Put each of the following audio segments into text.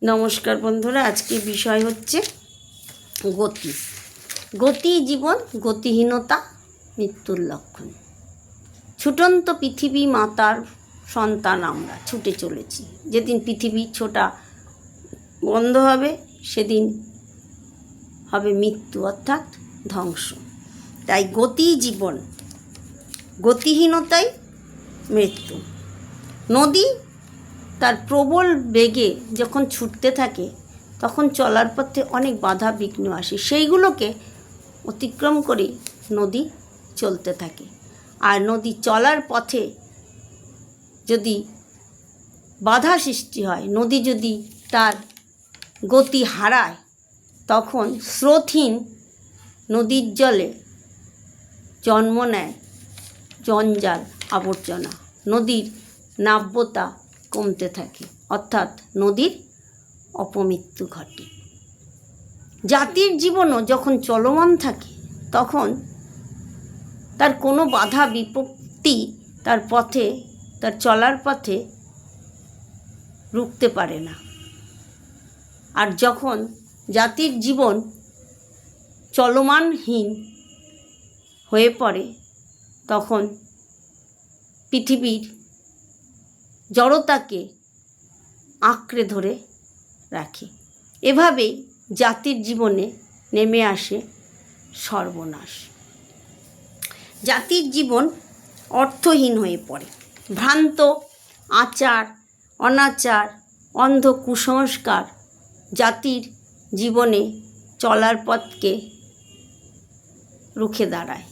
নমস্কার বন্ধুরা, আজকে বিষয় হচ্ছে গতি। গতি জীবন, গতিহীনতা মৃত্যুর লক্ষণ। ছুটন্ত পৃথিবী মাতার সন্তান আমরা ছুটে চলেছি। যেদিন পৃথিবী ছোটা বন্ধ হবে সেদিন হবে মৃত্যু, অর্থাৎ ধ্বংস। তাই গতি জীবন, গতিহীনতাই মৃত্যু। নদী তার প্রবল বেগে যখন ছুটতে থাকে তখন চলার পথে অনেক বাধা বিঘ্ন আসে, সেইগুলোকে অতিক্রম করে নদী চলতে থাকে। আর নদী চলার পথে যদি বাধা সৃষ্টি হয়, নদী যদি তার গতি হারায়, তখন স্রোতহীন নদীর জলে জন্ম নেয় জঞ্জাল, আবর্জনা। নদীর নাব্যতা কমতে থাকে, অর্থাৎ নদীর অপমৃত্যু ঘটে। জাতির জীবনও যখন চলমান থাকে তখন তার কোনো বাধা বিপত্তি তার পথে, তার চলার পথে রুখতে পারে না। আর যখন জাতির জীবন চলমানহীন হয়ে পড়ে তখন পৃথিবীর জড়তাকে আঁকড়ে ধরে রাখে। এভাবেই জাতির জীবনে নেমে আসে সর্বনাশ। জাতির জীবন অর্থহীন হয়ে পড়ে। ভ্রান্ত আচার, অনাচার, অন্ধ কুসংস্কার জাতির জীবনে চলার পথকে রুখে দাঁড়ায়।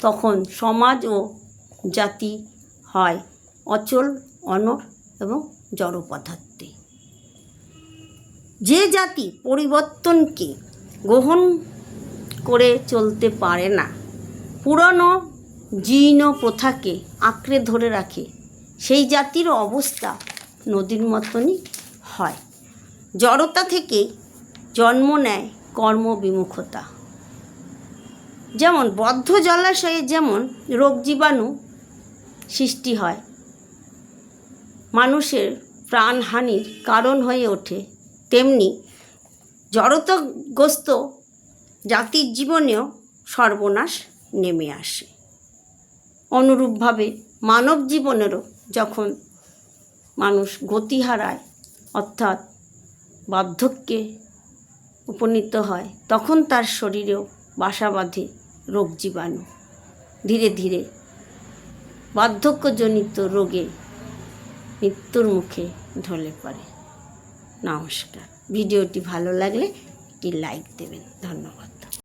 তখন সমাজ ও জাতি হয় অচল, অনড় এবং জড় পদার্থে। যে জাতি পরিবর্তনকে গ্রহণ করে চলতে পারে না, পুরনো জীর্ণ প্রথাকে আঁকড়ে ধরে রাখে, সেই জাতির অবস্থা নদীর মতনই হয়। জড়তা থেকেই জন্ম নেয় কর্মবিমুখতা। যেমন বদ্ধ জলাশয়ে যেমন রোগ জীবাণু সৃষ্টি হয়, মানুষের প্রাণহানির কারণ হয়ে ওঠে, তেমনি জড়তাগ্রস্ত জাতির জীবনেও সর্বনাশ নেমে আসে। অনুরূপভাবে মানব জীবনেরও যখন মানুষ গতি হারায়, অর্থাৎ বার্ধক্যে উপনীত হয়, তখন তার শরীরেও বাসা বাঁধে রোগ জীবাণু। ধীরে ধীরে বার্ধক্যজনিত রোগে মৃত্যুর মুখে ঢলে পড়ে। নমস্কার। ভিডিওটি ভালো লাগলে একটি লাইক দেবেন। ধন্যবাদ।